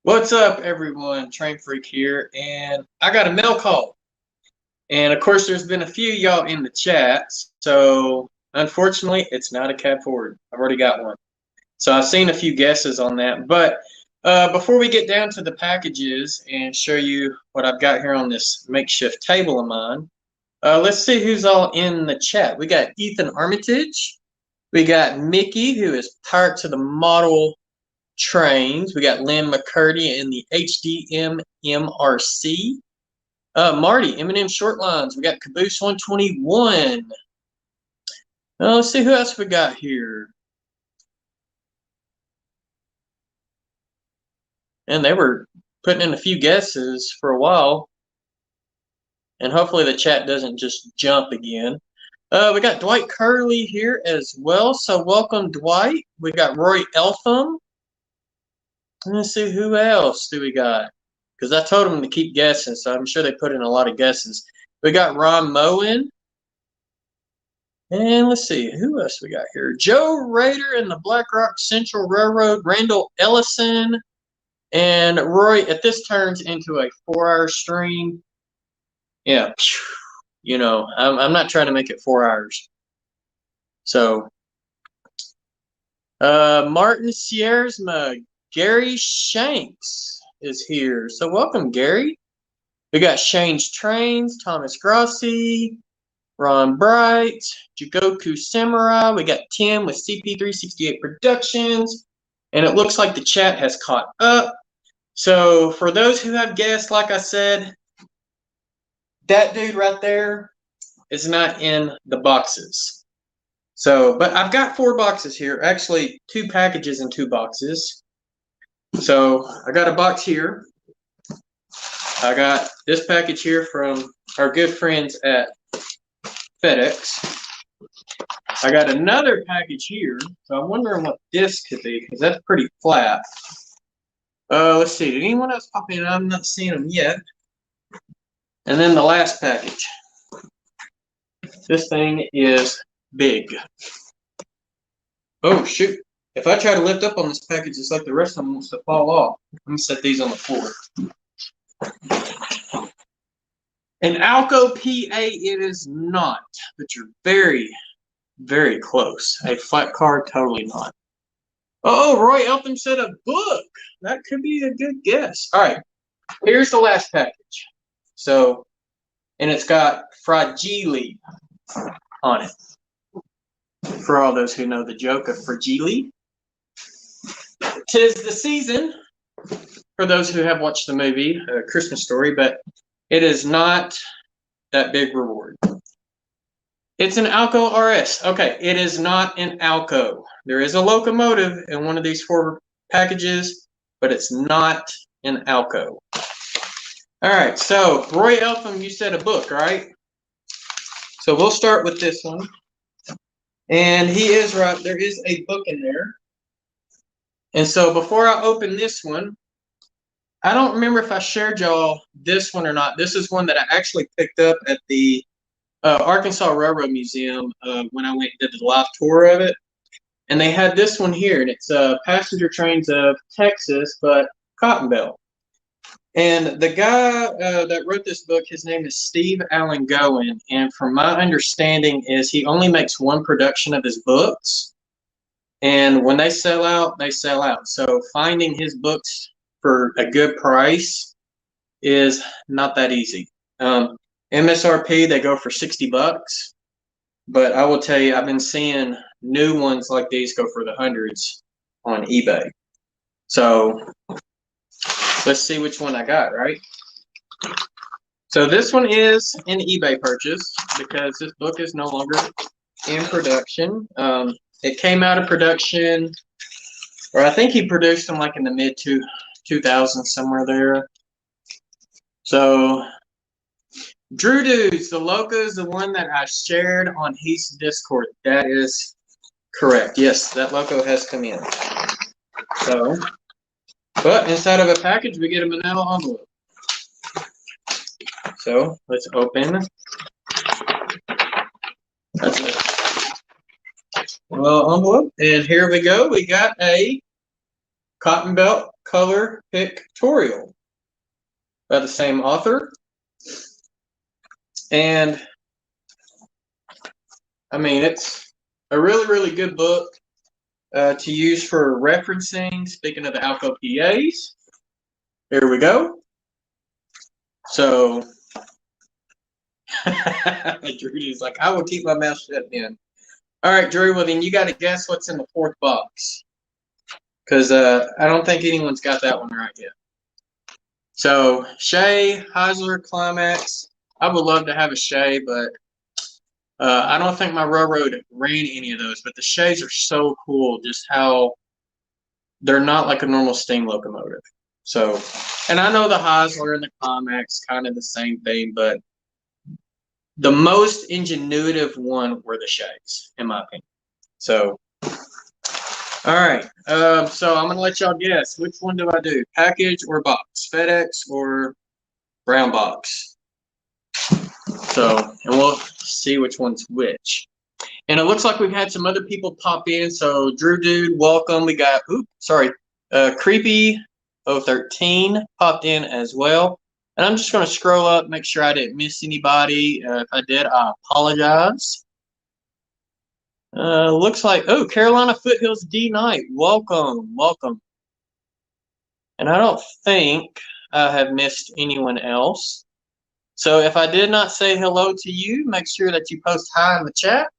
What's up, everyone? Train Freak here, and I got a mail call. And of course, there's been a few y'all in the chat, so unfortunately, it's not a cab forward. I've already got one. So I've seen a few guesses on that. But before we get down to the packages and show you what I've got here on this makeshift table of mine, let's see who's all in the chat. We got Ethan Armitage. We got Mickey, who is Pirates of the Model Trains. We got Lynn McCurdy in the HDM MRC. Marty, M&M Shortlines. We got Caboose 121. Let's see who else we got here. And they were putting in a few guesses for a while. And hopefully the chat doesn't just jump again. We got Dwight Curley here as well. So welcome, Dwight. We got Roy Eltham. Let's see, who else do we got? Because I told them to keep guessing, so I'm sure they put in a lot of guesses. We got Ron Moen. And let's see, who else we got here? Joe Rader in the Black Rock Central Railroad. Randall Ellison. And Roy, if this turns into a 4-hour stream, yeah, you know, I'm not trying to make it 4 hours. So, Martin Siersma. Gary Shanks is here. So welcome, Gary. We got Shane's Trains, Thomas Grossi, Ron Bright, Jigoku Samurai. We got Tim with CP368 Productions. And it looks like the chat has caught up. So for those who have guessed, like I said, that dude right there is not in the boxes. So, but I've got 4 boxes here. Actually, 2 packages and 2 boxes. So I got a box here. I got this package here from our good friends at FedEx. I got another package here. So I'm wondering what this could be because that's pretty flat. Let's see. Did anyone else pop in? I'm not seeing them yet. And then the last package. This thing is big. Oh, shoot. If I try to lift up on this package, it's like the rest of them wants to fall off. I'm going to set these on the floor. An Alco PA it is not, but you're very, very close. A flat card, totally not. Oh, Roy Eltham said a book. That could be a good guess. All right, here's the last package. So, and it's got Fragile on it. For all those who know the joke of Fragile. 'Tis the season, for those who have watched the movie, Christmas Story, but it is not that big reward. It's an Alco RS. Okay, it is not an Alco. There is a locomotive in one of these 4 packages, but it's not an Alco. All right, so Roy Eltham, you said a book, right? So we'll start with this one. And he is right. There is a book in there. And so before I open this one, I don't remember if I shared y'all this one or not. This is one that I actually picked up at the Arkansas Railroad Museum when I went and did the live tour of it. And they had this one here, and it's Passenger Trains of Texas, but Cotton Belt. And the guy that wrote this book, his name is Steve Allen Goen. And from my understanding is he only makes 1 production of his books. And when they sell out, they sell out. So finding his books for a good price is not that easy. MSRP, they go for $60. But I will tell you, I've been seeing new ones like these go for the hundreds on eBay. So let's see which one I got, right? So this one is an eBay purchase because this book is no longer in production. It came out of production, or I think he produced them like in the mid-2000s, somewhere there. So, Drew Dudes, the logo is the one that I shared on Heath's Discord. That is correct. Yes, that logo has come in. So, but inside of a package, we get a manila envelope. So, let's open. That's it. Well, envelope, and here we go. We got a Cotton Belt Color Pictorial by the same author. And I mean, it's a really, really good book to use for referencing. Speaking of the Alco PAs, here we go. So, Drew's like, I will keep my mouth shut then. All right, Drew, well, then you got to guess what's in the fourth box. Because I don't think anyone's got that one right yet. So, Shea, Heisler, Climax. I would love to have a Shea, but I don't think my railroad ran any of those. But the Sheas are so cool, just how they're not like a normal steam locomotive. So, and I know the Heisler and the Climax kind of the same thing, but the most ingenuitive one were the Sheas, in my opinion. So, all right. So I'm gonna let y'all guess. Which one do I do? Package or box? FedEx or brown box? So, and we'll see which one's which. And it looks like we've had some other people pop in. So, Drew Dude, welcome. We got, Creepy 013 popped in as well. And I'm just going to scroll up, make sure I didn't miss anybody. If I did, I apologize. Looks like, Carolina Foothills D Knight. Welcome, welcome. And I don't think I have missed anyone else. So if I did not say hello to you, make sure that you post hi in the chat,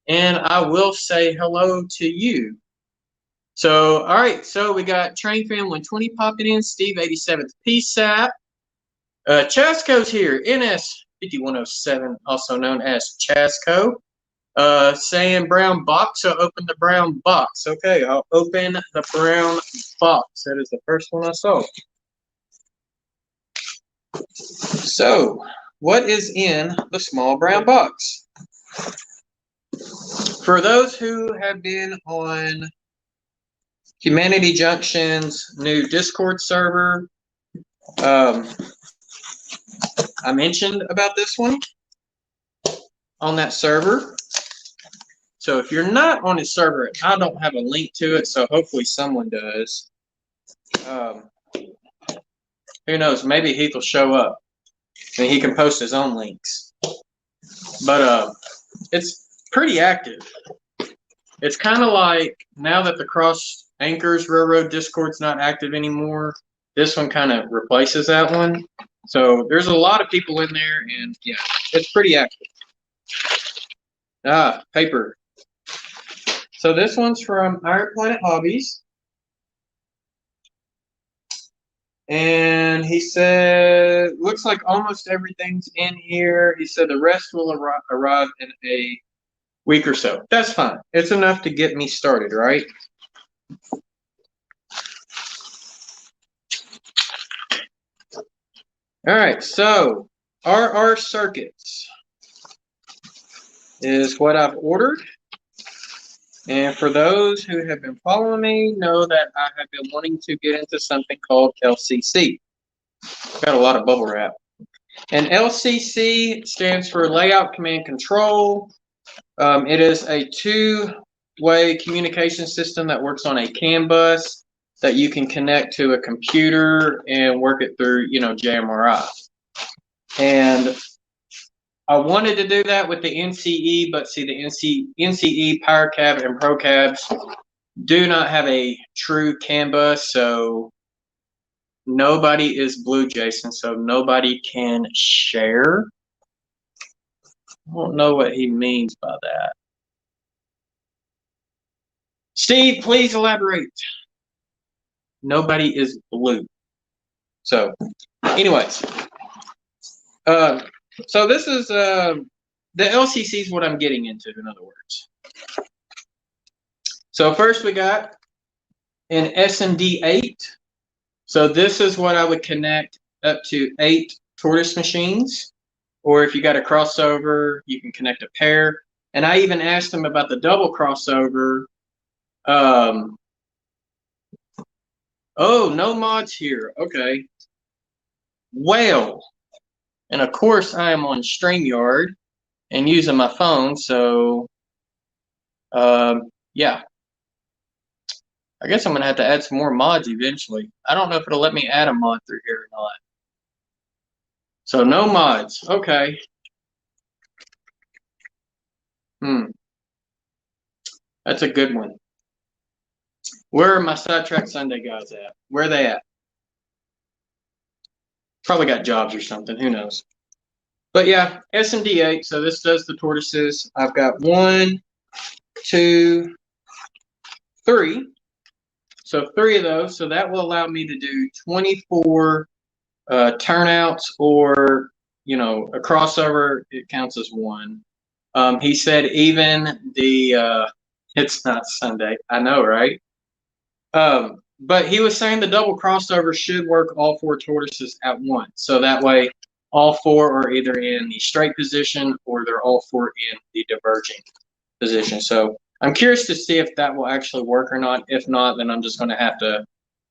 and I will say hello to you. So, all right, so we got Train Fan 120 popping in, Steve 87th PSAP. Chasco's here, NS 5107, also known as Chasco. Saying brown box, so open the brown box. Okay, I'll open the brown box. That is the first one I saw. So, what is in the small brown box? For those who have been on Humanity Junction's new Discord server, I mentioned about this one on that server. So if you're not on his server, I don't have a link to it, so hopefully someone does. Who knows? Maybe Heath will show up and he can post his own links. But it's pretty active. It's kind of like now that the Cross Anchors Railroad Discord's not active anymore, this one kind of replaces that one. So there's a lot of people in there, and yeah, it's pretty active. Paper. So this one's from Iron Planet Hobbies. And he said, looks like almost everything's in here. He said the rest will arrive in a week or so. That's fine. It's enough to get me started, right? All right, so RR Circuits is what I've ordered. And for those who have been following me, know that I have been wanting to get into something called LCC. Got a lot of bubble wrap. And LCC stands for Layout Command Control. It is a two-way communication system that works on a CAN bus that you can connect to a computer and work it through, JMRI. And I wanted to do that with the NCE, but see, the NCE, Power Cab, and Pro Cabs do not have a true CAN bus, so nobody is blue, Jason, so nobody can share. I don't know what he means by that. Steve, please elaborate. Nobody is blue. So, anyways. So this is the LCC is what I'm getting into, in other words. So first we got an S&D 8. So this is what I would connect up to 8 tortoise machines. Or if you got a crossover, you can connect a pair. And I even asked him about the double crossover. Oh, no mods here. Okay. Well. And of course, I am on StreamYard and using my phone, so yeah. I guess I'm going to have to add some more mods eventually. I don't know if it'll let me add a mod through here or not. So no mods. Okay. That's a good one. Where are my Sidetrack Sunday guys at? Where are they at? Probably got jobs or something. Who knows? But yeah, SMD8. So this does the tortoises. I've got 1, 2, 3. So 3 of those. So that will allow me to do 24 turnouts, or, you know, a crossover. It counts as 1. He said even the it's not Sunday. I know, right? But he was saying the double crossover should work all 4 tortoises at once. So that way all 4 are either in the straight position or they're all 4 in the diverging position. So I'm curious to see if that will actually work or not. If not, then I'm just going to have to,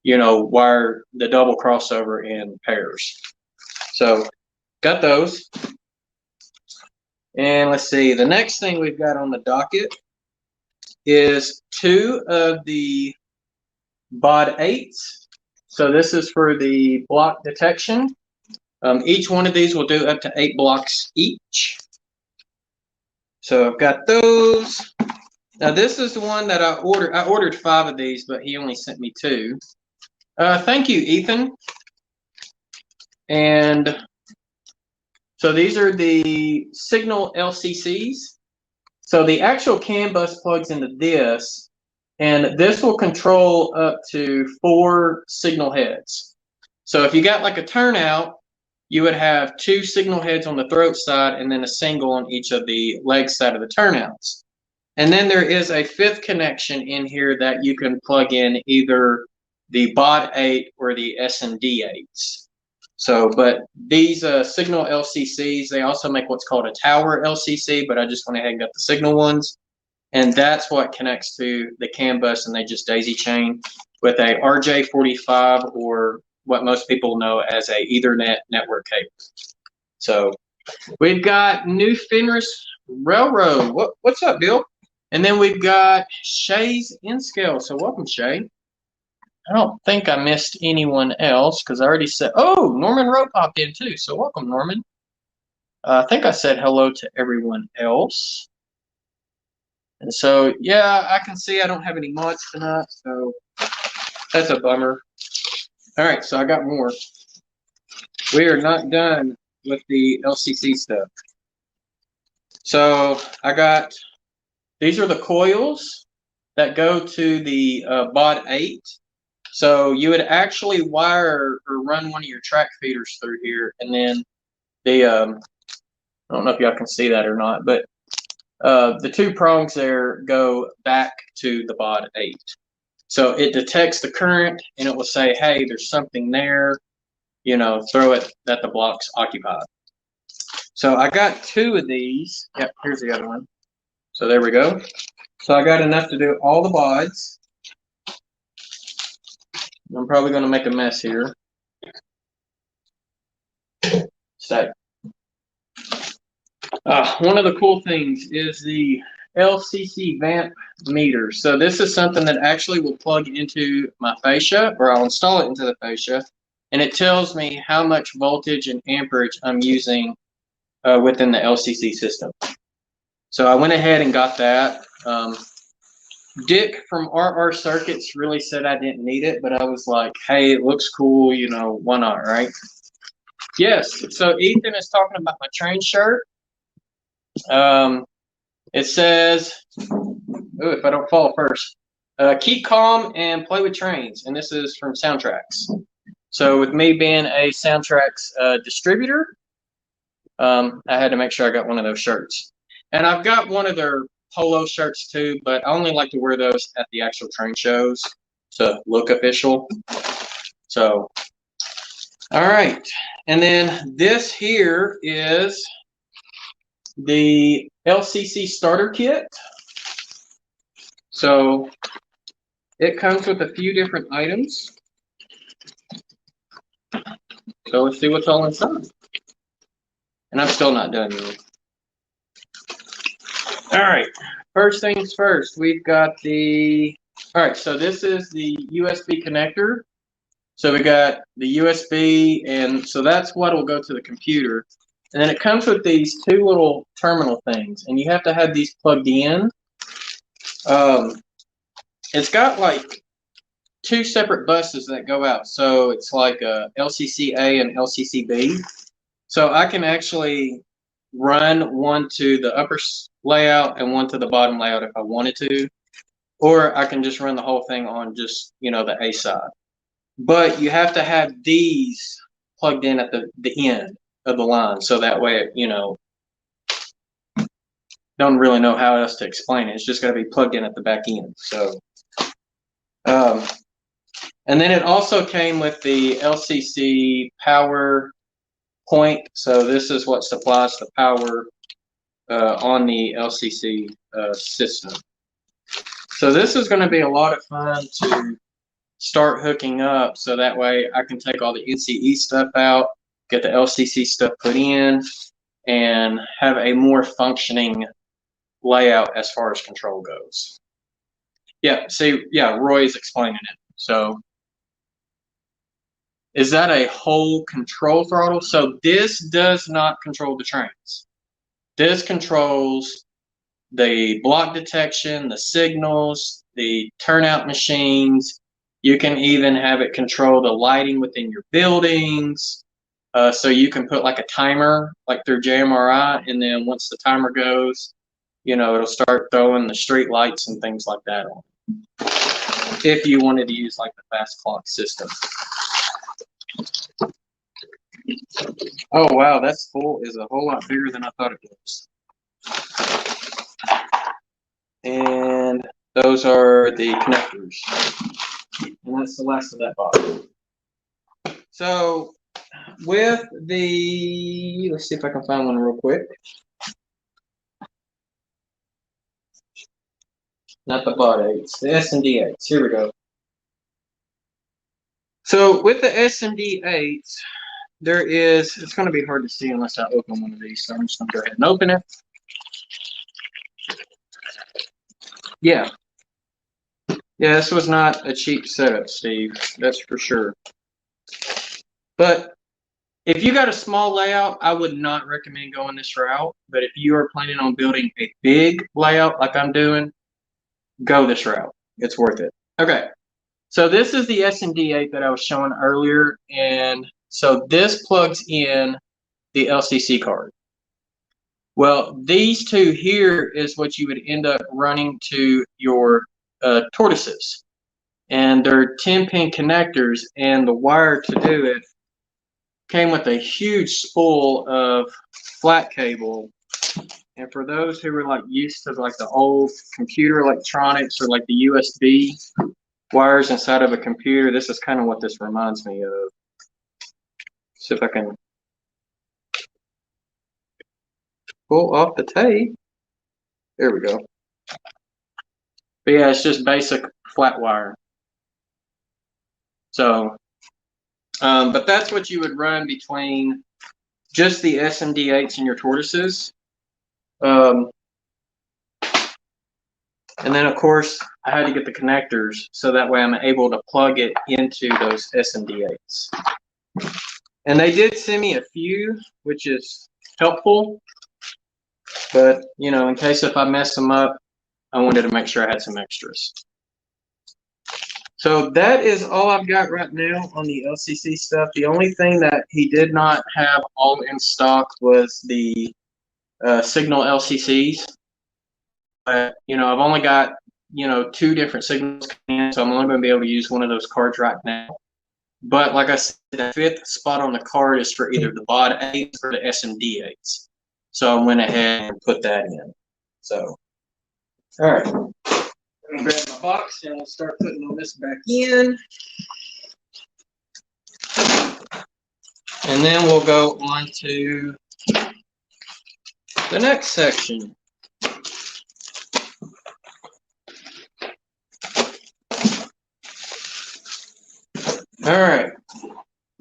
you know, wire the double crossover in pairs. So got those. And let's see, the next thing we've got on the docket is 2 of the BOD 8s. So this is for the block detection. Each one of these will do up to 8 blocks each. So I've got those. Now this is the one that I ordered. I ordered 5 of these, but he only sent me 2. Thank you, Ethan. And so these are the signal LCCs. So the actual CAN bus plugs into this, and this will control up to 4 signal heads. So if you got like a turnout, you would have 2 signal heads on the throat side and then a single on each of the leg side of the turnouts. And then there is a 5th connection in here that you can plug in either the BOD 8 or the SMD 8s. So, but these signal LCCs, they also make what's called a tower LCC, but I just went ahead and got the signal ones. And that's what connects to the CAN bus, and they just daisy chain with a RJ45, or what most people know as a Ethernet network cable. So we've got New Fenris Railroad. What's up, Bill? And then we've got Shay's in scale. So welcome, Shay. I don't think I missed anyone else because I already said, oh, Norman Rowe popped in too. So welcome, Norman. I think I said hello to everyone else. And so, yeah, I can see I don't have any mods tonight, so that's a bummer. All right, so I got more. We are not done with the LCC stuff. So I got, these are the coils that go to the BOD 8. So you would actually wire or run one of your track feeders through here, and then the, I don't know if y'all can see that or not, but the 2 prongs there go back to the BOD 8. So it detects the current, and it will say, hey, there's something there, you know, throw it that the block's occupied. So I got 2 of these. Yep, here's the other one. So there we go. So I got enough to do all the BODs. I'm probably going to make a mess here. So, one of the cool things is the Lcc Vamp Meter. So this is something that actually will plug into my fascia, or I'll install it into the fascia, and it tells me how much voltage and amperage I'm using within the Lcc system. So I went ahead and got that. Dick from RR Circuits really said I didn't need it, but I was like, hey, it looks cool, you know, why not, right? Yes, so Ethan is talking about my train shirt. It says, ooh, if I don't fall first, keep calm and play with trains, and this is from Soundtracks. So with me being a Soundtracks distributor, I had to make sure I got one of those shirts. And I've got one of their polo shirts too, but I only like to wear those at the actual train shows to look official. So, all right. And then this here is the Lcc Starter Kit. So it comes with a few different items. So let's see what's all inside. And I'm still not done yet. All right, first things first, we've got the All right, so this is the USB connector. So we got the USB, and so that's what will go to the computer. And then it comes with these two little terminal things, and you have to have these plugged in. It's got like two separate buses that go out. So it's like a LCC A and LCC B. So I can actually run one to the upper layout and one to the bottom layout if I wanted to. Or I can just run the whole thing on just, the A side. But you have to have these plugged in at the end of the line. So that way, don't really know how else to explain it. It's just got to be plugged in at the back end. So, and then it also came with the LCC power point. So this is what supplies the power on the LCC system. So this is going to be a lot of fun to start hooking up, so that way I can take all the NCE stuff out, get the LCC stuff put in, and have a more functioning layout as far as control goes. Yeah, see, yeah, Roy's explaining it. So is that a whole control throttle? So this does not control the trains. This controls the block detection, the signals, the turnout machines. You can even have it control the lighting within your buildings. So you can put like a timer, like through JMRI, and then once the timer goes, it'll start throwing the street lights and things like that on. If you wanted to use like the fast clock system. Oh wow, that's full is a whole lot bigger than I thought it was. And those are the connectors. And that's the last of that box. So with the, let's see if I can find one real quick. Not the bot 8s, the SMD 8s. Here we go. So with the SMD 8s, there is, it's going to be hard to see unless I open one of these. So I'm just going to go ahead and open it. Yeah. Yeah, this was not a cheap setup, Steve. That's for sure. But if you got a small layout, I would not recommend going this route. But if you are planning on building a big layout like I'm doing, go this route. It's worth it. Okay. So this is the SMD 8 that I was showing earlier. And so this plugs in the LCC card. Well, these two here is what you would end up running to your tortoises. And they're 10-pin connectors, and the wire to do it came with a huge spool of flat cable. And for those who were like used to like the old computer electronics or like the USB wires inside of a computer, this is kind of what this reminds me of. See if I can pull off the tape. There we go. But yeah, it's just basic flat wire. So, but that's what you would run between just the SMD 8s and your tortoises. And then, of course, I had to get the connectors so that way I'm able to plug it into those SMD 8s. And they did send me a few, which is helpful. But, in case if I mess them up, I wanted to make sure I had some extras. So that is all I've got right now on the LCC stuff. The only thing that he did not have all in stock was the signal LCCs. But, I've only got, 2 different signals coming in, so I'm only going to be able to use one of those cards right now. But like I said, the 5th spot on the card is for either the BOD 8s or the SMD 8s. So I went ahead and put that in. So, all right. Let me grab my box and we'll start putting all this back in. And then we'll go on to the next section. All right.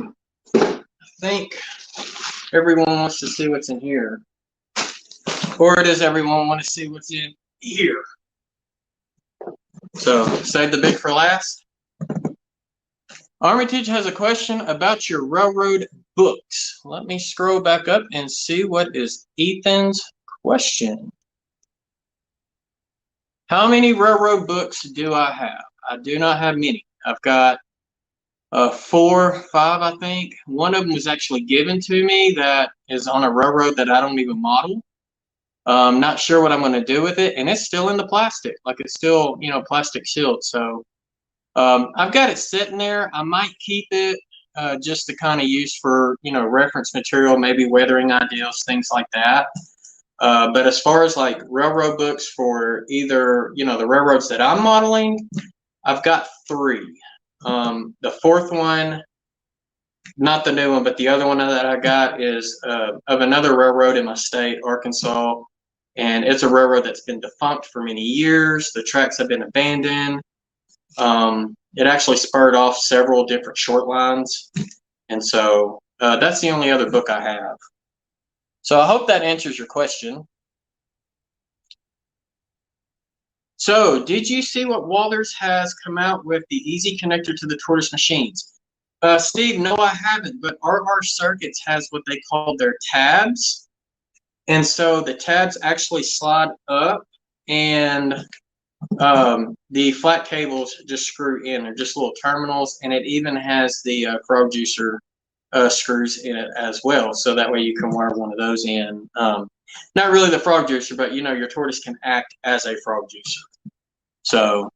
I think everyone wants to see what's in here. Or does everyone want to see what's in here? So save the big for last. Armitage has a question about your railroad books. Let me scroll back up and see what is Ethan's question. How many railroad books do I have? I do not have many. I've got 4, 5, I think. One of them was actually given to me that is on a railroad that I don't even model. Not sure what I'm going to do with it, and it's still in the plastic. Like, it's still, you know, plastic sealed. So I've got it sitting there. I might keep it just to kind of use for, you know, reference material, maybe weathering ideals, things like that. But as far as like railroad books for either, you know, the railroads that I'm modeling, I've got 3. The 4th one, not the new one, but the other one that I got is of another railroad in my state, Arkansas. And it's a railroad that's been defunct for many years. The tracks have been abandoned. It actually spurred off several different short lines. And so that's the only other book I have. So I hope that answers your question. So did you see what Walters has come out with the easy connector to the tortoise machines? Steve, no, I haven't, but RR Circuits has what they call their tabs. And so the tabs actually slide up, and the flat cables just screw in. They're just little terminals, and it even has the frog juicer screws in it as well. So that way you can wire one of those in. Not really the frog juicer, but you know, your tortoise can act as a frog juicer. So,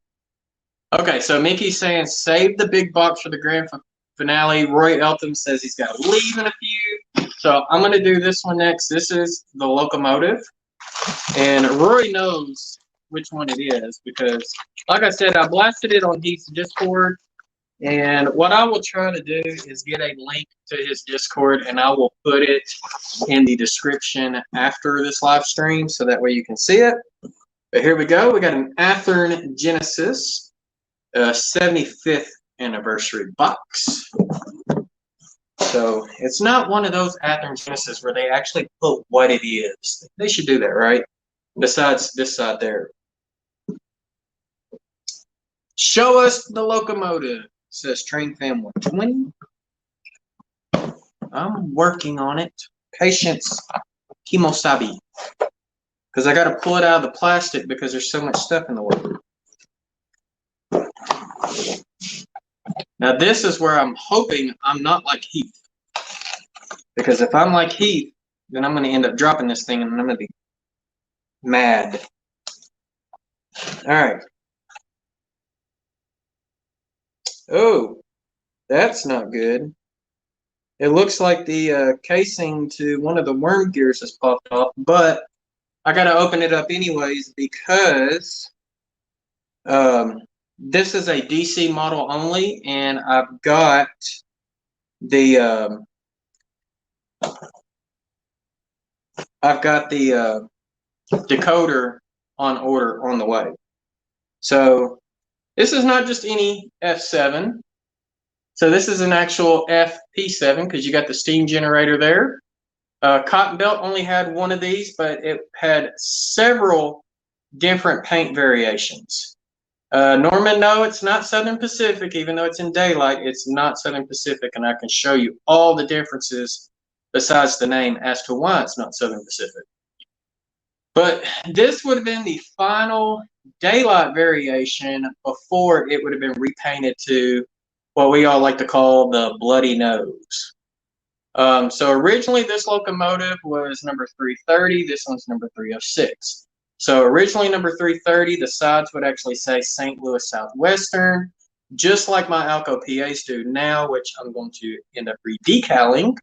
okay, so Mickey's saying save the big box for the grand finale. Roy Eltham says he's got to leave in a few. So I'm going to do this one next. This is the locomotive. And Roy knows which one it is because, like I said, I blasted it on Heath's Discord. And what I will try to do is get a link to his Discord, and I will put it in the description after this live stream so that way you can see it. But here we go. We got an Athearn Genesis 75th anniversary box. So it's not one of those Athearn Genesis where they actually put what it is. They should do that, right? Besides this side there. Show us the locomotive, says Train Fam 120. I'm working on it. Patience, Kimosabi. Because I got to pull it out of the plastic because there's so much stuff in the way. Now this is where I'm hoping I'm not like Heath. Because if I'm like Heath, then I'm going to end up dropping this thing and I'm going to be mad. All right. Oh, that's not good. It looks like the casing to one of the worm gears has popped off, but I got to open it up anyways because this is a DC model only, and I've got the decoder on order on the way. So this is not just any F7. So this is an actual FP7 because you got the steam generator there. Cotton Belt only had one of these, but it had several different paint variations. Norman, no, it's not Southern Pacific, even though it's in daylight, it's not Southern Pacific, and I can show you all the differences besides the name as to why it's not Southern Pacific. But this would have been the final daylight variation before it would have been repainted to what we all like to call the bloody nose. So originally this locomotive was number 330. This one's number 306. So originally number 330, the sides would actually say St. Louis Southwestern, just like my Alco PAs do now, which I'm going to end up redecaling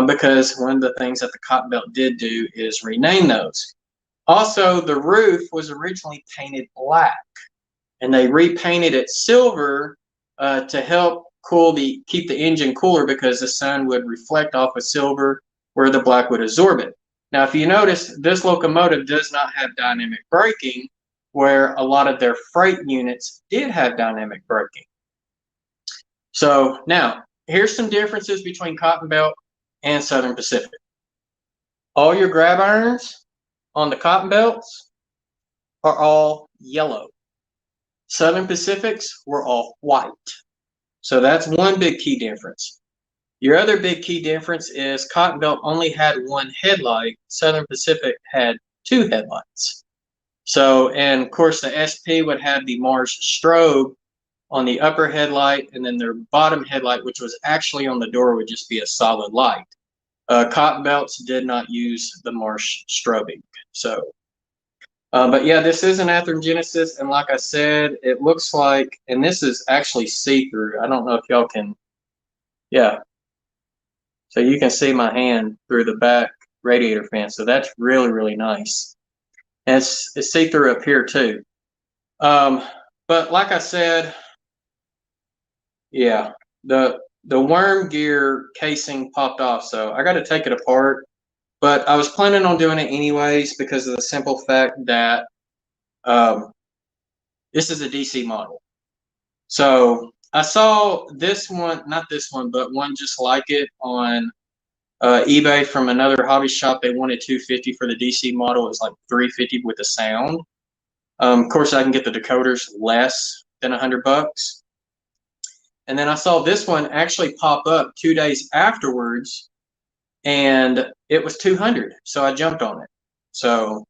because one of the things that the Cotton Belt did do is rename those. Also, the roof was originally painted black, and they repainted it silver to help keep the engine cooler because the sun would reflect off of silver where the black would absorb it. Now, if you notice, this locomotive does not have dynamic braking, where a lot of their freight units did have dynamic braking. So now, here's some differences between Cotton Belt and Southern Pacific. All your grab irons on the Cotton Belts are all yellow. Southern Pacifics were all white. So that's one big key difference. Your other big key difference is Cotton Belt only had one headlight. Southern Pacific had two headlights. So, and of course the SP would have the Mars strobe on the upper headlight, and then their bottom headlight, which was actually on the door, would just be a solid light. Cotton Belts did not use the Mars strobing. So, but yeah, this is an Eltham Genesis, and like I said, it looks like, and this is actually see-through. I don't know if y'all can, yeah. So you can see my hand through the back radiator fan. So that's really, really nice. And it's see-through up here too. But like I said, yeah, the worm gear casing popped off. So I got to take it apart. But I was planning on doing it anyways because of the simple fact that this is a DC model. So I saw this one, not this one, but one just like it on eBay from another hobby shop. They wanted $250 for the DC model. It was like $350 with the sound. Of course, I can get the decoders less than $100. And then I saw this one actually pop up 2 days afterwards, and it was $200. So I jumped on it. So,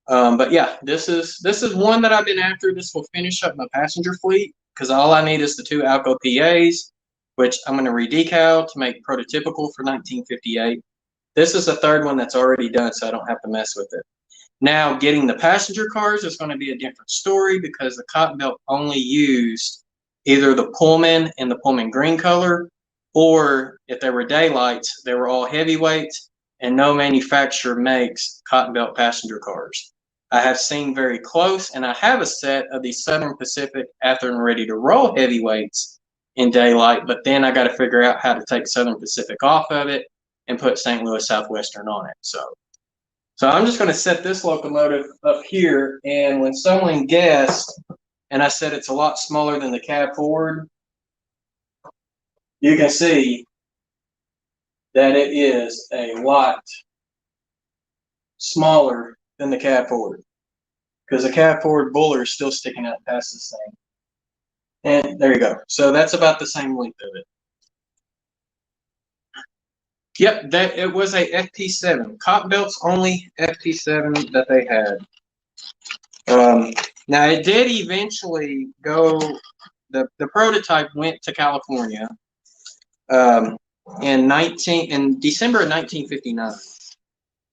but yeah, this is one that I've been after. This will finish up my passenger fleet because all I need is the 2 Alco PAs, which I'm going to redecal to make prototypical for 1958. This is the third one that's already done, so I don't have to mess with it. Now, getting the passenger cars is going to be a different story because the Cotton Belt only used either the Pullman in the Pullman green color, or if they were daylights, they were all heavyweights, and no manufacturer makes Cotton Belt passenger cars. I have seen very close, and I have a set of the Southern Pacific Eltham ready to roll heavyweights in daylight, but then I got to figure out how to take Southern Pacific off of it and put St. Louis Southwestern on it. So I'm just going to set this locomotive up here, and when someone guessed, and I said it's a lot smaller than the cab forward, you can see that it is a lot smaller than the cab forward because the cab forward buller is still sticking out past this thing. And there you go. So that's about the same length of it. Yep, that it was a FP7. Cotton Belt's only FP7 that they had. Now it did eventually go. The prototype went to California in December of 1959,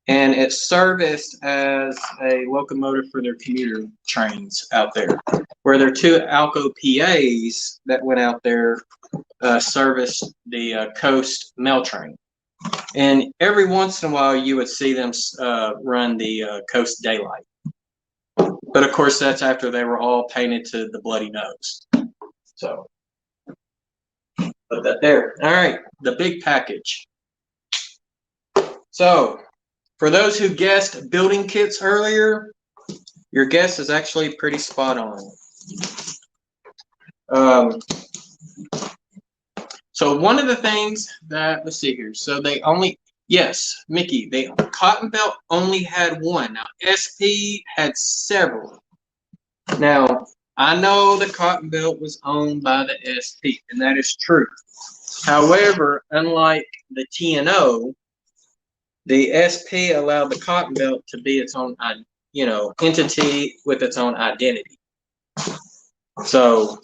and it serviced as a locomotive for their commuter trains out there, where their 2 Alco PAs that went out there serviced the coast mail train. And every once in a while, you would see them run the Coast Daylight. But of course, that's after they were all painted to the bloody nose. So, put that there. All right, the big package. So, for those who guessed building kits earlier, your guess is actually pretty spot on. So one of the things that, let's see here. So they only, yes, Mickey, Cotton Belt only had one. Now SP had several. Now I know the Cotton Belt was owned by the SP, and that is true. However, unlike the TNO, the SP allowed the Cotton Belt to be its own, entity with its own identity. So,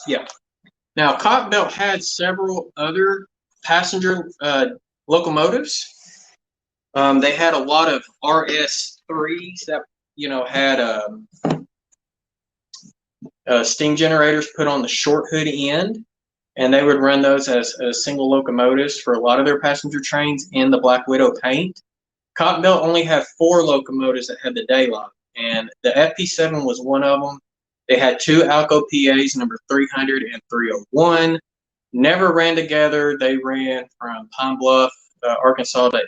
yeah. Now, Cotton Belt had several other passenger locomotives. They had a lot of RS3s that, had steam generators put on the short hood end, and they would run those as single locomotives for a lot of their passenger trains in the Black Widow paint. Cotton Belt only had 4 locomotives that had the daylight, and the FP7 was one of them. They had 2 Alco PAs, number 300 and 301. Never ran together. They ran from Pine Bluff, Arkansas to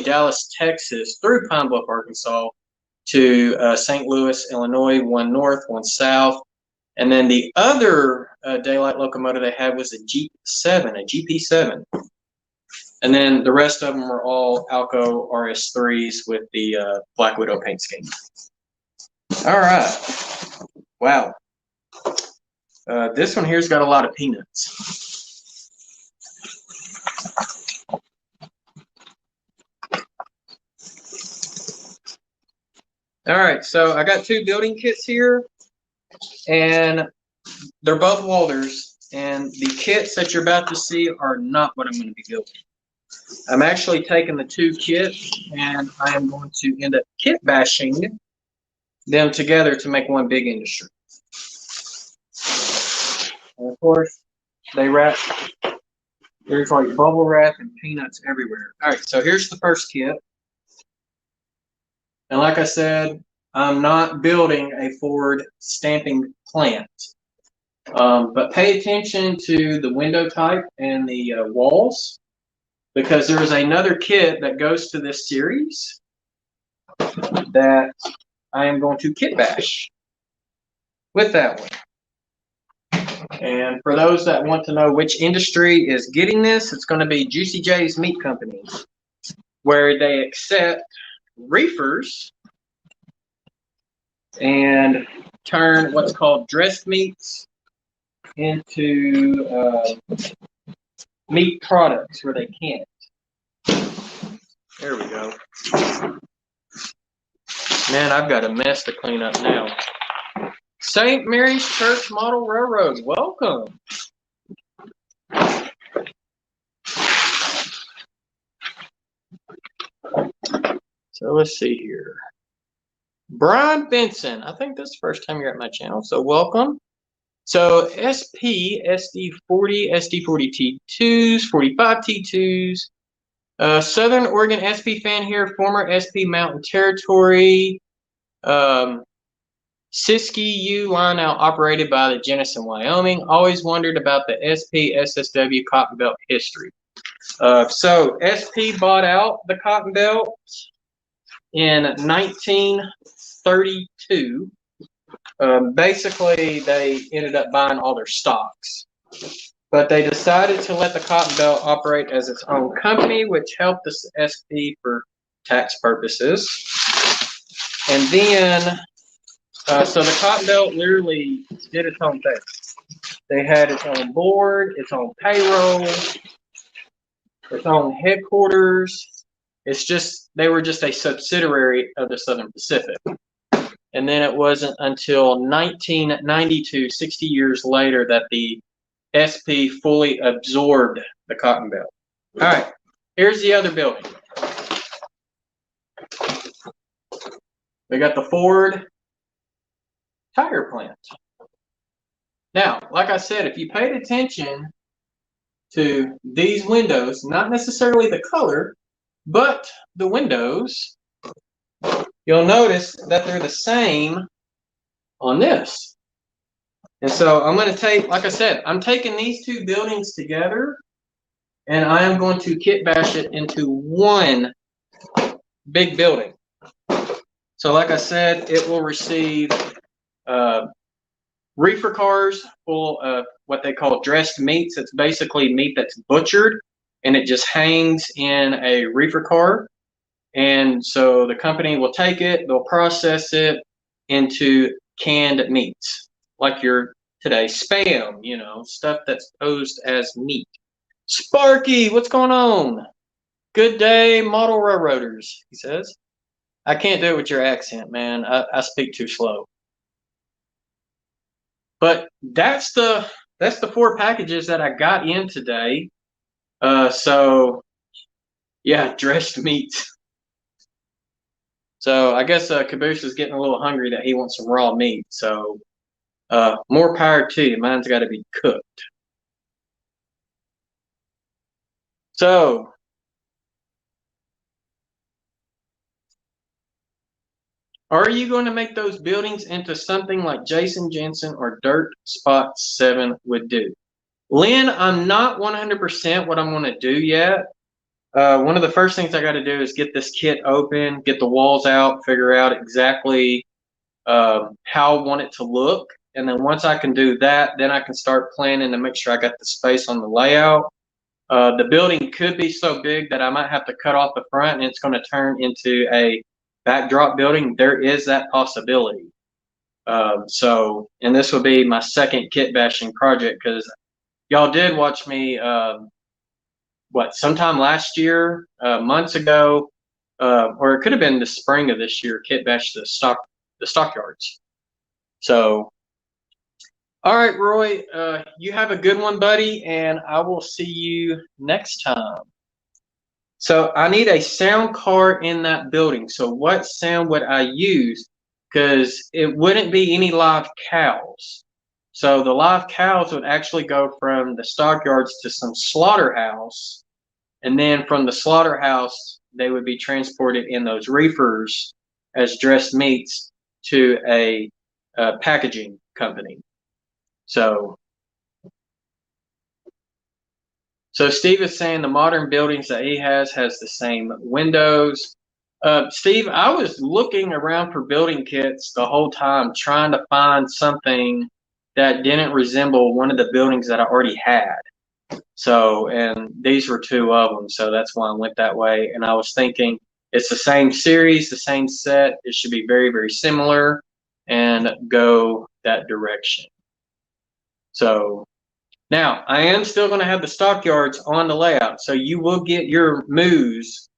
Dallas, Texas, through Pine Bluff, Arkansas, to St. Louis, Illinois, one north, one south. And then the other daylight locomotive they had was a GP7. And then the rest of them were all Alco RS3s with the Black Widow paint scheme. All right. Wow. This one here's got a lot of peanuts. All right, so I got 2 building kits here, and they're both welders, and the kits that you're about to see are not what I'm going to be building. I'm actually taking the 2 kits, and I am going to end up kit bashing them together to make one big industry. And of course, they wrap, there's like bubble wrap and peanuts everywhere. All right, so here's the first kit. And like I said, I'm not building a Ford stamping plant. But pay attention to the window type and the walls, because there is another kit that goes to this series that I am going to kit bash with that one. And for those that want to know which industry is getting this, it's going to be Juicy J's Meat Company, where they accept reefers and turn what's called dressed meats into meat products where they can't. There we go. Man, I've got a mess to clean up now. St. Mary's Church Model Railroad, welcome. So let's see here. Brian Benson, I think this is the first time you're at my channel, so welcome. So SP, SD40, SD40T2s, 45T2s. Southern Oregon SP fan here, former SP Mountain Territory. Siskey U line now operated by the Jenison, Wyoming. Always wondered about the SP SSW Cotton Belt history. So SP bought out the Cotton Belt in 1932. Basically, they ended up buying all their stocks. But they decided to let the Cotton Belt operate as its own company, which helped the SP for tax purposes. And then, so the Cotton Belt literally did its own thing. They had its own board, its own payroll, its own headquarters. It's just, they were just a subsidiary of the Southern Pacific. And then it wasn't until 1992, 60 years later, that the SP fully absorbed the Cotton Belt. All right, here's the other building. We got the Ford tire plant. Now, like I said, if you paid attention to these windows, not necessarily the color, but the windows, you'll notice that they're the same on this. And so I'm going to take, like I said, I'm taking these 2 buildings together, and I am going to kit bash it into one big building. So like I said, it will receive reefer cars full of what they call dressed meats. It's basically meat that's butchered, and it just hangs in a reefer car. And so the company will take it, they'll process it into canned meats, like your today Spam, you know, stuff that's posed as meat. Sparky, what's going on? Good day, model railroaders, he says. I can't do it with your accent, man. I speak too slow. But that's the 4 packages that I got in today. So yeah, dressed meats. So I guess Caboose is getting a little hungry that he wants some raw meat. So more power to you. Mine's got to be cooked. So are you going to make those buildings into something like Jason Jensen or Dirt Spot 7 would do? Lynn, I'm not 100% what I'm going to do yet. One of the first things I got to do is get this kit open, get the walls out, figure out exactly how I want it to look. And then once I can do that, then I can start planning to make sure I got the space on the layout. The building could be so big that I might have to cut off the front and it's going to turn into a backdrop building. There is that possibility. So, and this will be my second kit bashing project because y'all did watch me, sometime last year, months ago, or it could have been the spring of this year, kit bash the stockyards. So, all right, Roy, you have a good one, buddy, and I will see you next time. So I need a sound card in that building. So what sound would I use? Because it wouldn't be any live cows. So the live cows would actually go from the stockyards to some slaughterhouse. And then from the slaughterhouse, they would be transported in those reefers as dressed meats to a packaging company. So Steve is saying the modern buildings that he has the same windows. Steve, I was looking around for building kits the whole time, trying to find something that didn't resemble one of the buildings that I already had. So, and these were two of them, so that's why I went that way. And I was thinking it's the same series, the same set. It should be very, very similar and go that direction. So now, I am still going to have the stockyards on the layout, so you will get your moves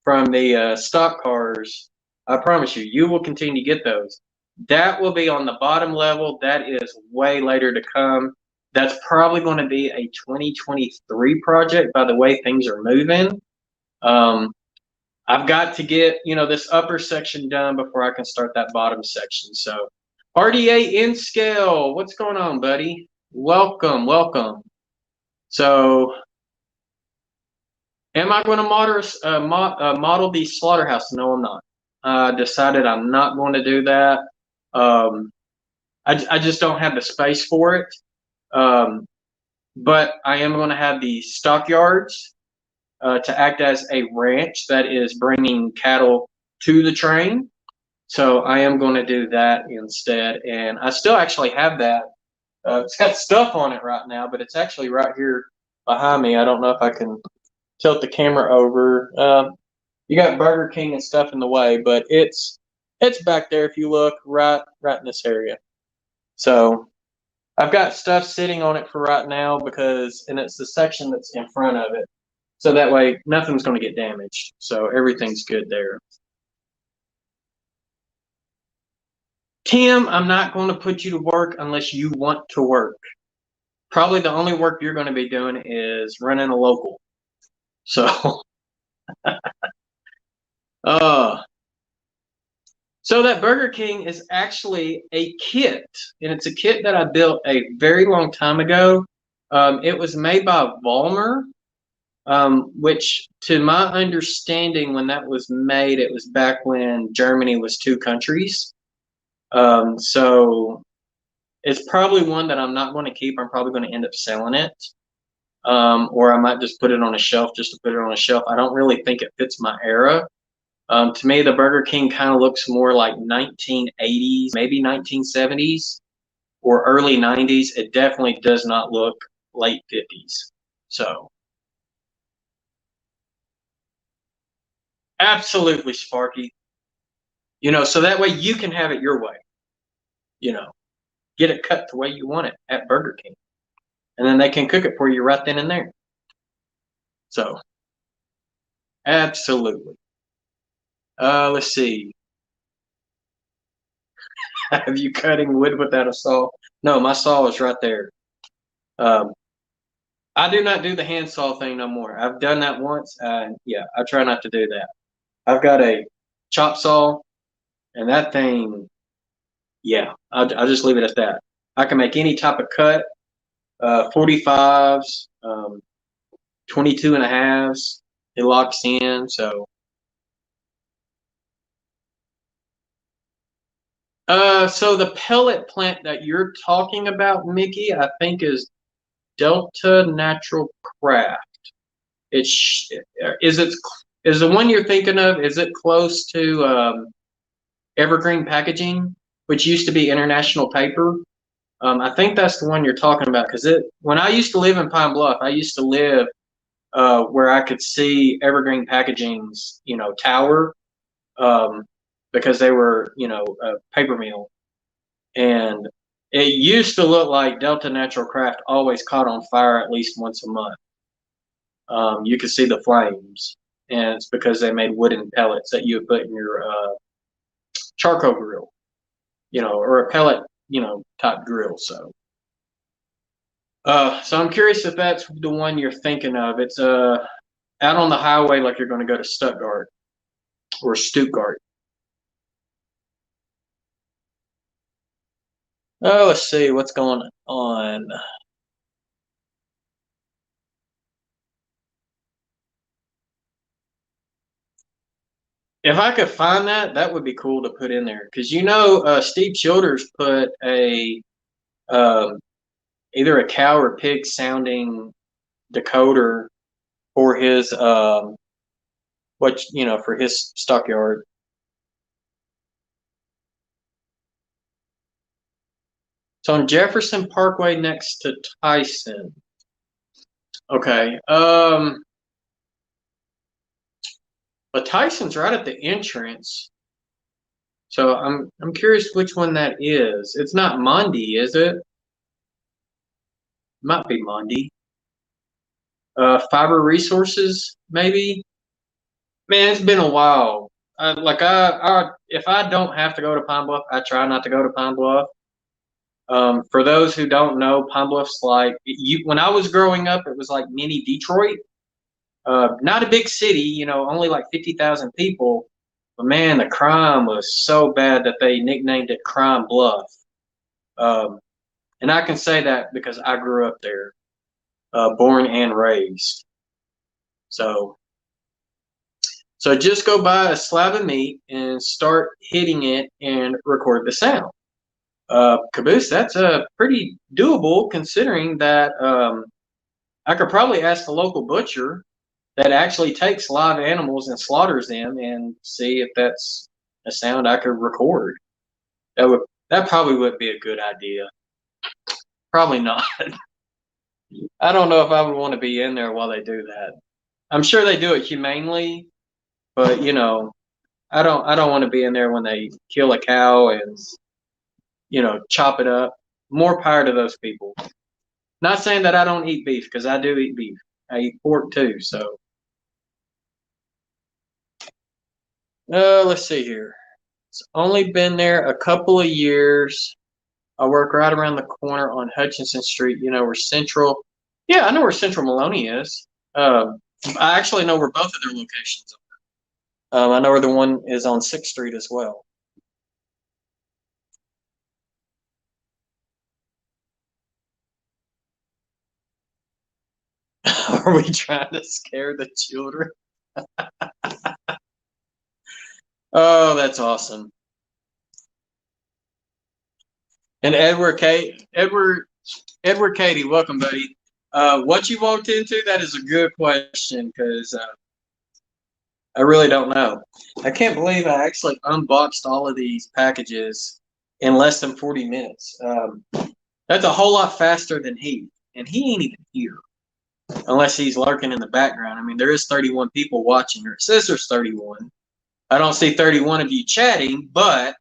from the stock cars. I promise you, you will continue to get those. That will be on the bottom level. That is way later to come. That's probably going to be a 2023 project by the way things are moving. I've got to get, this upper section done before I can start that bottom section. So RDA in scale, what's going on, buddy? Welcome, welcome. So, am I going to model the slaughterhouse? No, I'm not. I decided I'm not going to do that. I just don't have the space for it. But I am going to have the stockyards to act as a ranch that is bringing cattle to the train. So I am going to do that instead. And I still actually have that. It's got stuff on it right now, but it's actually right here behind me. I don't know if I can tilt the camera over. You got Burger King and stuff in the way, but it's back there if you look right in this area. So I've got stuff sitting on it for right now and it's the section that's in front of it. So that way nothing's going to get damaged. So everything's good there. Tim, I'm not going to put you to work unless you want to work. Probably the only work you're going to be doing is running a local. So, so that Burger King is actually a kit, and it's a kit that I built a very long time ago. It was made by Vollmer, which, to my understanding, when that was made, it was back when Germany was two countries. So it's probably one that I'm not going to keep. I'm probably going to end up selling it. Or I might just put it on a shelf just to put it on a shelf. I don't really think it fits my era. To me, the Burger King kind of looks more like 1980s, maybe 1970s, or early 90s. It definitely does not look late 50s. So, absolutely, Sparky. So that way you can have it your way. Get it cut the way you want it at Burger King. And then they can cook it for you right then and there. So, absolutely. Let's see. Have you cutting wood without a saw? No, my saw is right there. I do not do the handsaw thing no more. I've done that once. Yeah, I try not to do that. I've got a chop saw, and that thing, yeah, I'll just leave it at that. I can make any type of cut, 45s, 22 and a halves. It locks in, so. So the pellet plant that you're talking about, Mickey, I think is Delta Natural Craft. Is the one you're thinking of? Is it close to Evergreen Packaging, which used to be International Paper? I think that's the one you're talking about because when I used to live in Pine Bluff, I used to live where I could see Evergreen Packaging's tower because they were a paper mill. And it used to look like Delta Natural Craft always caught on fire at least once a month. You could see the flames, and it's because they made wooden pellets that you would put in your charcoal grill, or a pellet, type grill. So I'm curious if that's the one you're thinking of. It's out on the highway, like you're going to go to Stuttgart or Stuttgart. Oh, let's see what's going on. If I could find that, that would be cool to put in there, because Steve Childers put a either a cow or pig sounding decoder for his for his stockyard. It's on Jefferson Parkway next to Tyson. Okay. But Tyson's right at the entrance. So I'm curious which one that is. It's not Mondi, is it? Might be Mondi. Fiber Resources, maybe. Man, it's been a while. If I don't have to go to Pine Bluff, I try not to go to Pine Bluff. For those who don't know, Pine Bluff's like when I was growing up, it was like mini Detroit. Not a big city, only like 50,000 people. But man, the crime was so bad that they nicknamed it Crime Bluff. And I can say that because I grew up there, born and raised. So just go buy a slab of meat and start hitting it and record the sound. Caboose, that's pretty doable, considering that I could probably ask the local butcher that actually takes live animals and slaughters them and see if that's a sound I could record. That probably would be a good idea. Probably not. I don't know if I would want to be in there while they do that. I'm sure they do it humanely, but I don't want to be in there when they kill a cow and chop it up. More power to those people. Not saying that I don't eat beef, because I do eat beef. I eat pork too. So let's see here. It's only been there a couple of years. I work right around the corner on Hutchinson Street. Where Central. Yeah, I know where Central Maloney is. I actually know where both of their locations are. I know where the one is on 6th Street as well. Are we trying to scare the children? Oh, that's awesome. And Edward Katie, welcome, buddy. What you walked into, that is a good question, because I really don't know. I can't believe I actually unboxed all of these packages in less than 40 minutes. That's a whole lot faster than he, and he ain't even here. Unless he's lurking in the background. I mean, there is 31 people watching, or it says there's 31. I don't see 31 of you chatting, but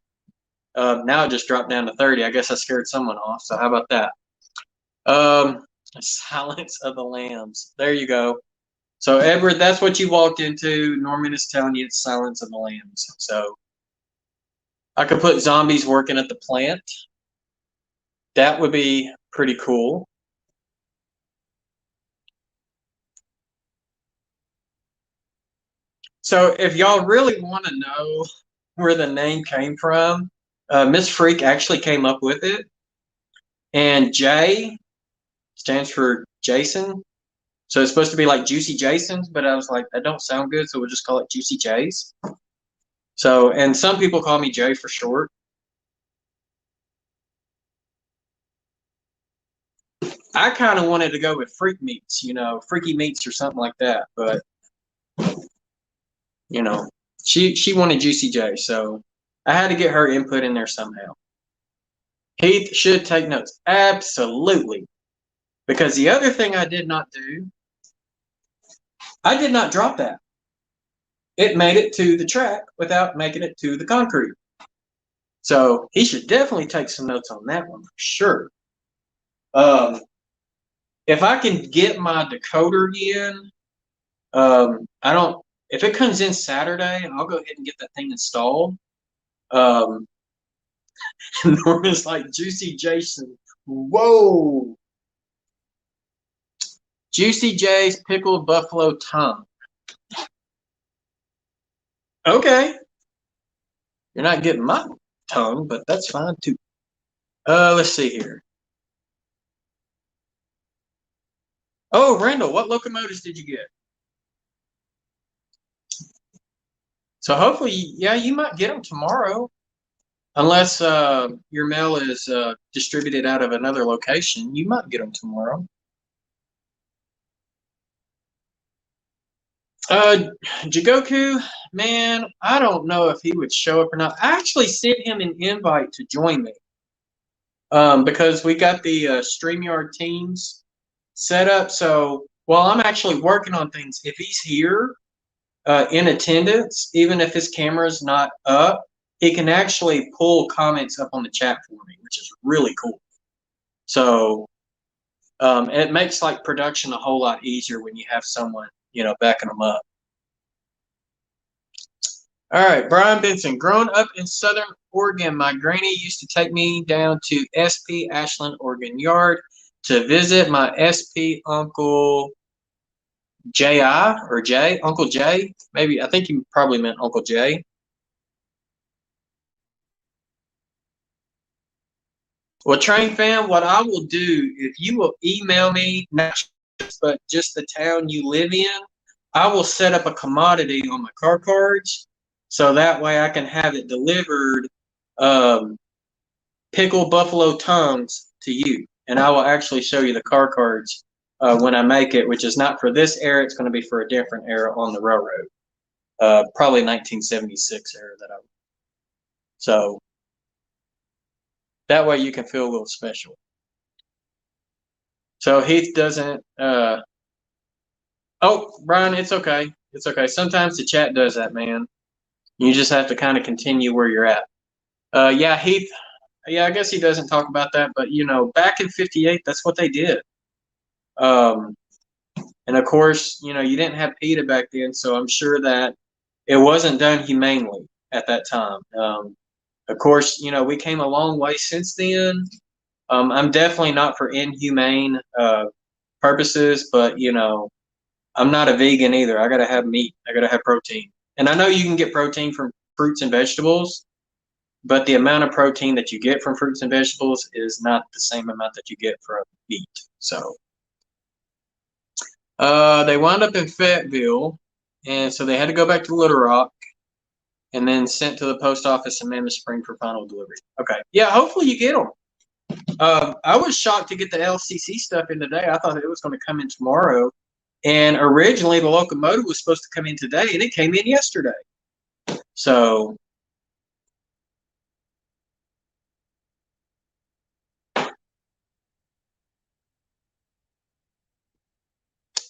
now it just dropped down to 30. I guess I scared someone off, so how about that? Silence of the Lambs. There you go. So, Edward, that's what you walked into. Norman is telling you it's Silence of the Lambs. So, I could put zombies working at the plant. That would be pretty cool. So if y'all really want to know where the name came from, Miss Freak actually came up with it. And J stands for Jason. So it's supposed to be like Juicy Jasons, but I was like, that don't sound good, so we'll just call it Juicy J's. So, and some people call me Jay for short. I kind of wanted to go with Freak Meats, Freaky Meats or something like that, but she wanted Juicy J, so I had to get her input in there somehow. Heath should take notes. Absolutely. Because the other thing I did not do, I did not drop that. It made it to the track without making it to the concrete. So he should definitely take some notes on that one for sure. If I can get my decoder in, I don't. If it comes in Saturday, I'll go ahead and get that thing installed. Norman's like Juicy Jason. Whoa. Juicy J's pickled buffalo tongue. Okay. You're not getting my tongue, but that's fine too. Let's see here. Oh, Randall, what locomotives did you get? So hopefully, yeah, you might get them tomorrow. Unless your mail is distributed out of another location, you might get them tomorrow. Jigoku, man, I don't know if he would show up or not. I actually sent him an invite to join me because we got the StreamYard Teams set up. So while I'm actually working on things, if he's here in attendance, even if his camera's not up, he can actually pull comments up on the chat for me, which is really cool. So it makes like production a whole lot easier when you have someone, backing them up. All right, Brian Benson. Growing up in Southern Oregon, my granny used to take me down to SP Ashland, Oregon Yard to visit my SP Uncle J.I. or J, Uncle J. Maybe, I think he probably meant Uncle J. Well, Train Fam, what I will do, if you will email me, not just, but just the town you live in, I will set up a commodity on my car cards, so that way I can have it delivered, pickled buffalo tongues to you. And I will actually show you the car cards when I make it, which is not for this era. It's going to be for a different era on the railroad. Probably 1976 era that I. So that way you can feel a little special. So Heath doesn't. Oh, Brian, it's okay. It's okay. Sometimes the chat does that, man. You just have to kind of continue where you're at. Yeah, Heath. Yeah, I guess he doesn't talk about that, but back in '58, that's what they did. And of course, you didn't have PETA back then, so I'm sure that it wasn't done humanely at that time. Of course, we came a long way since then. I'm definitely not for inhumane purposes, but I'm not a vegan either. I gotta have meat. I gotta have protein. And I know you can get protein from fruits and vegetables, but the amount of protein that you get from fruits and vegetables is not the same amount that you get from meat. So they wound up in Fayetteville, and so they had to go back to Little Rock, and then sent to the post office in Mammoth Spring for final delivery. Okay, yeah, hopefully you get them. I was shocked to get the LCC stuff in today. I thought it was going to come in tomorrow, and originally the locomotive was supposed to come in today, and it came in yesterday. So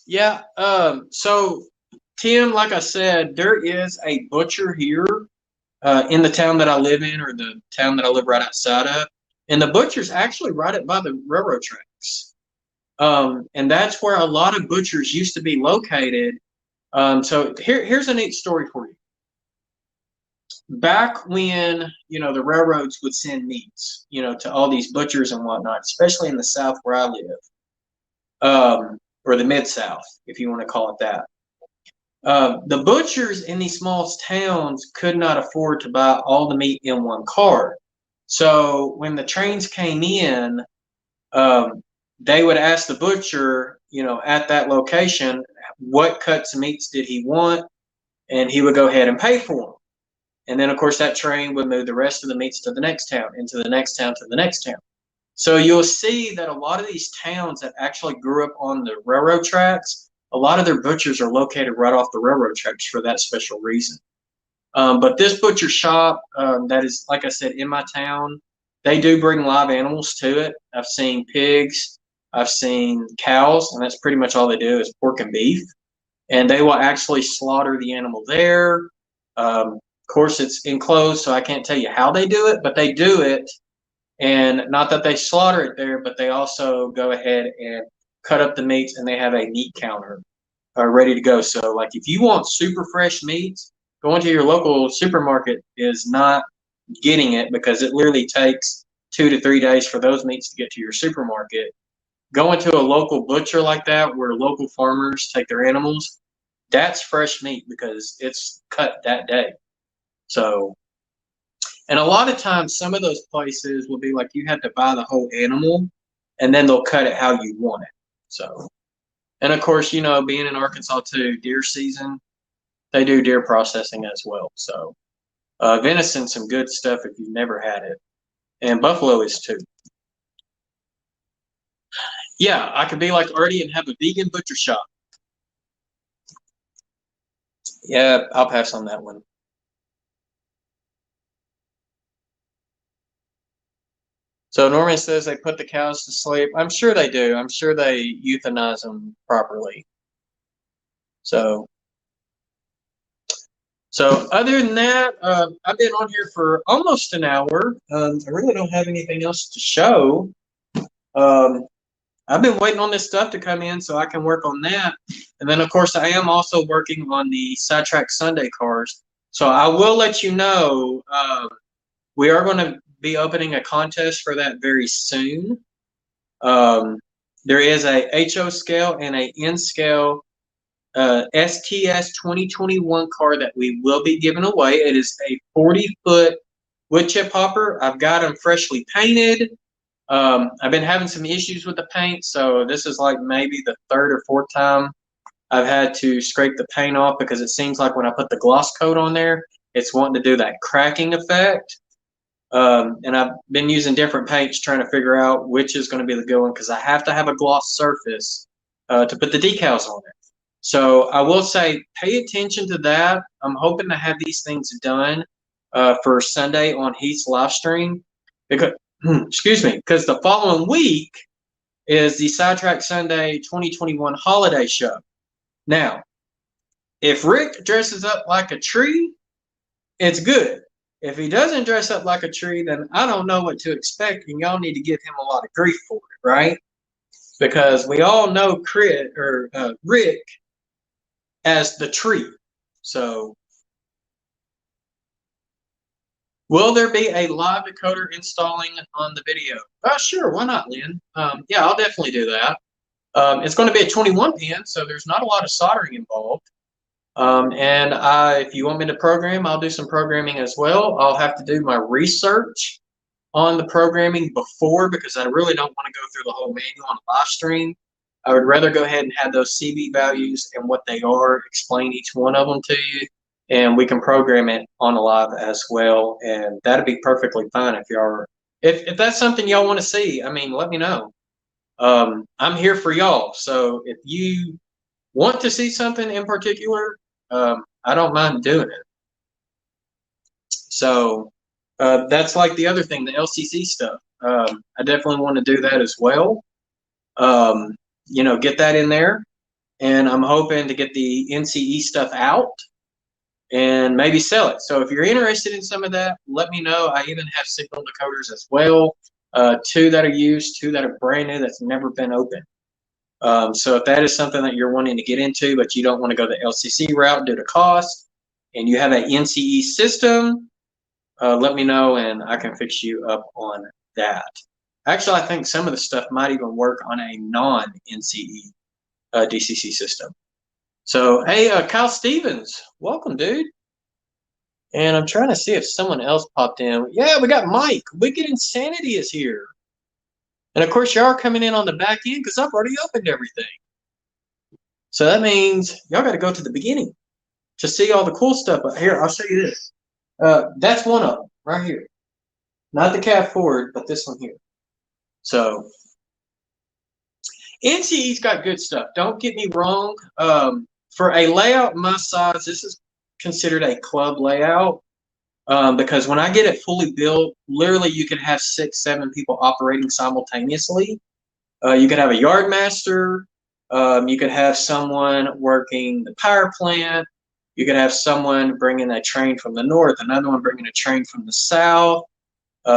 yeah, so Tim, like I said, there is a butcher here in the town that I live in, or the town that I live right outside of, and the butcher's actually right up by the railroad tracks. And that's where a lot of butchers used to be located. So here's a neat story for you. Back when, the railroads would send meats, to all these butchers and whatnot, especially in the South where I live, or the Mid-South, if you want to call it that. The butchers in these small towns could not afford to buy all the meat in one car. So when the trains came in, they would ask the butcher, at that location, what cuts of meats did he want, and he would go ahead and pay for them. And then, of course, that train would move the rest of the meats to the next town, into the next town, to the next town. So you'll see that a lot of these towns that actually grew up on the railroad tracks, a lot of their butchers are located right off the railroad tracks for that special reason. But this butcher shop that is, like I said, in my town, they do bring live animals to it. I've seen pigs, I've seen cows, and that's pretty much all they do is pork and beef. And they will actually slaughter the animal there. Of course, it's enclosed, so I can't tell you how they do it, but they do it. And not that they slaughter it there, but they also go ahead and cut up the meats, and they have a meat counter ready to go. So, like, if you want super fresh meats, going to your local supermarket is not getting it, because it literally takes 2 to 3 days for those meats to get to your supermarket. Going to a local butcher like that, where local farmers take their animals, that's fresh meat because it's cut that day. So, and a lot of times, some of those places will be like, you have to buy the whole animal, and then they'll cut it how you want it. So, and of course, you know, being in Arkansas too, deer season, they do deer processing as well. So, venison, some good stuff if you've never had it, and buffalo is too. Yeah, I could be like Artie and have a vegan butcher shop. Yeah, I'll pass on that one. So Norman says they put the cows to sleep. I'm sure they do. I'm sure they euthanize them properly. So other than that, I've been on here for almost an hour. I really don't have anything else to show. I've been waiting on this stuff to come in so I can work on that. And then, of course, I am also working on the Sidetrack Sunday cars. So I will let you know, we are going to be opening a contest for that very soon. There is a HO scale and a N scale STS 2021 car that we will be giving away. It is a 40-foot wood chip hopper. I've got them freshly painted. I've been having some issues with the paint, so this is like maybe the 3rd or 4th time I've had to scrape the paint off, because it seems like when I put the gloss coat on there, it's wanting to do that cracking effect. And I've been using different paints trying to figure out which is going to be the good one, because I have to have a gloss surface to put the decals on it. So I will say, pay attention to that. I'm hoping to have these things done for Sunday on Heath's live stream, because excuse me, because the following week is the Sidetrack Sunday 2021 holiday show. Now, if Rick dresses up like a tree, it's good. If he doesn't dress up like a tree, then I don't know what to expect, and y'all need to give him a lot of grief for it, right? Because we all know Rick as the tree. So, will there be a live decoder installing on the video? Sure, why not, Lynn? Yeah, I'll definitely do that. It's going to be a 21 pin, so there's not a lot of soldering involved. And if you want me to program, I'll do some programming as well. I'll have to do my research on the programming before, because I really don't want to go through the whole manual on a live stream. I would rather go ahead and have those CV values and what they are, explain each one of them to you, and we can program it on a live as well. And that'd be perfectly fine if y'all are, if that's something y'all want to see. I mean, let me know. I'm here for y'all. So if you want to see something in particular, I don't mind doing it. So that's like the other thing, the LCC stuff. I definitely want to do that as well. You know, get that in there. And I'm hoping to get the NCE stuff out and maybe sell it. So if you're interested in some of that, let me know. I even have signal decoders as well. 2 that are used, 2 that are brand new that's never been opened. So if that is something that you're wanting to get into, but you don't want to go the LCC route due to cost, and you have an NCE system, let me know and I can fix you up on that. Actually, I think some of the stuff might even work on a non-NCE DCC system. So, hey, Kyle Stevens, welcome, dude. And I'm trying to see if someone else popped in. Yeah, we got Mike. Wicked Insanity is here. And of course, y'all are coming in on the back end because I've already opened everything. So that means y'all got to go to the beginning to see all the cool stuff. But here, I'll show you this. That's one of them right here. Not the cab forward, but this one here. So NCE's got good stuff. Don't get me wrong. For a layout my size, this is considered a club layout. Because when I get it fully built, literally you can have 6, 7 people operating simultaneously. You could have a yard master. You could have someone working the power plant. You could have someone bringing a train from the north, another one bringing a train from the south,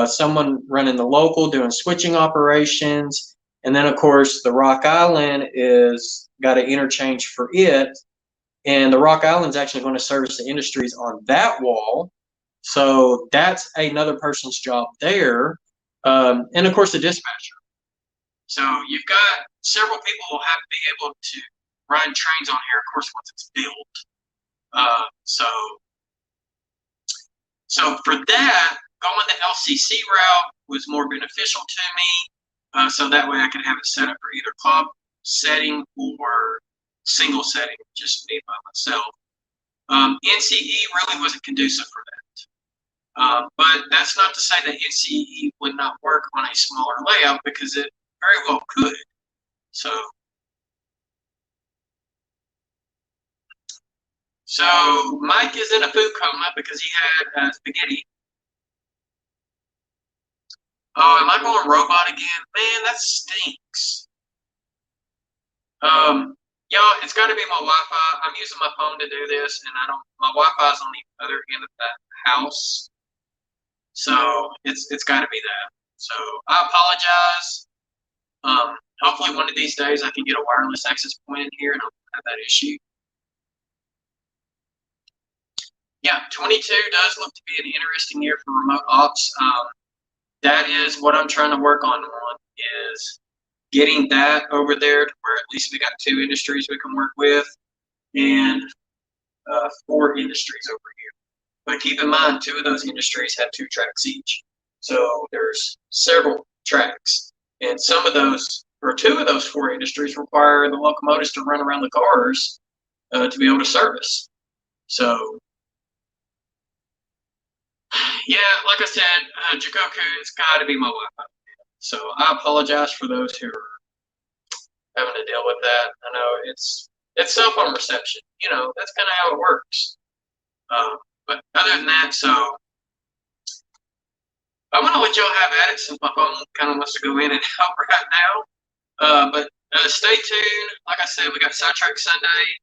someone running the local doing switching operations. And then, of course, the Rock Island is got an interchange for it. And the Rock Island's actually going to service the industries on that wall. So that's another person's job there. And, of course, the dispatcher. So you've got several people will have to be able to run trains on here, of course, once it's built. So for that, going the LCC route was more beneficial to me. So that way I could have it set up for either club setting or single setting, just me by myself. NCE really wasn't conducive for that. But that's not to say that NCE would not work on a smaller layout, because it very well could. So Mike is in a food coma because he had spaghetti. Oh, am I going robot again? Man, that stinks. Y'all, it's got to be my Wi-Fi. I'm using my phone to do this, and my Wi-Fi is on the other end of that house. So it's got to be that. So I apologize. Hopefully one of these days I can get a wireless access point in here and I won't have that issue. Yeah, 22 does look to be an interesting year for remote ops. That is what I'm trying to work on is getting that over there to where at least we got 2 industries we can work with and 4 industries over here. But keep in mind, 2 of those industries have 2 tracks each. So there's several tracks. And some of those, or 2 of those 4 industries require the locomotives to run around the cars to be able to service. So, yeah, like I said, Jikoku, it's got to be my Wi-Fi. So I apologize for those who are having to deal with that. I know it's cell phone reception. You know, that's kind of how it works. But other than that, so I'm going to let y'all have at it since my phone kind of wants to go in and out right now. But stay tuned. Like I said, we got Sidetrack Sunday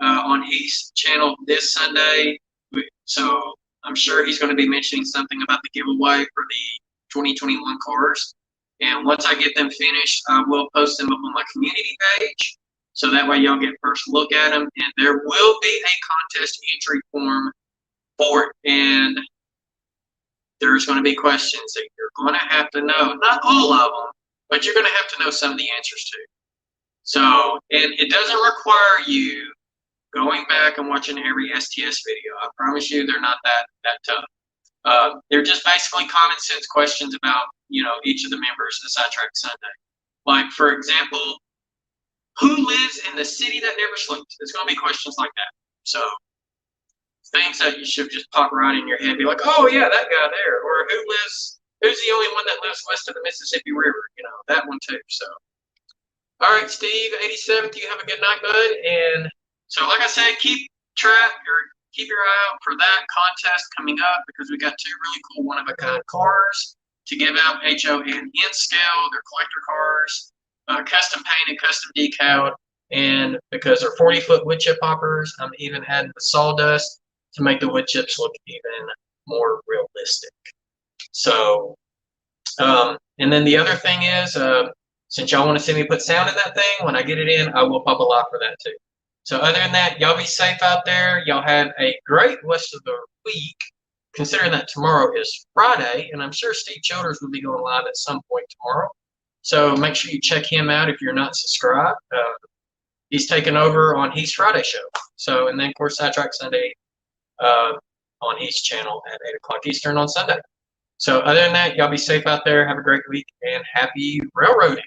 on Heath's channel this Sunday. So I'm sure he's going to be mentioning something about the giveaway for the 2021 cars. And once I get them finished, I will post them up on my community page. So that way y'all get first look at them. And there will be a contest entry form for it. And there's going to be questions that you're going to have to know. Not all of them, but you're going to have to know some of the answers to. So, and it doesn't require you going back and watching every STS video. I promise you they're not that tough. They're just basically common sense questions about, you know, each of the members of Sidetrack Sunday. Like, for example, who lives in the city that never sleeps? There's going to be questions like that. So things that you should just pop right in your head, be like, oh yeah, that guy there. Or who's the only one that lives west of the Mississippi River? You know, that one too. So, all right, Steve, 87th, you have a good night, bud. And so, like I said, keep your eye out for that contest coming up, because we got 2 really cool one-of-a-kind cars to give out HO and N scale. They're collector cars, custom painted, custom decaled, and because they're 40-foot wood chip hoppers, I'm even adding the sawdust to make the wood chips look even more realistic. So, and then the other thing is, since y'all want to see me put sound in that thing, when I get it in, I will pop a lot for that too. So other than that, y'all be safe out there. Y'all have a great rest of the week, considering that tomorrow is Friday, and I'm sure Steve Childers will be going live at some point tomorrow. So make sure you check him out if you're not subscribed. He's taking over on Heath's Friday show. So, and then of course Sidetrack Sunday on Heath's channel at 8 o'clock Eastern on Sunday. So other than that, y'all be safe out there. Have a great week and happy railroading.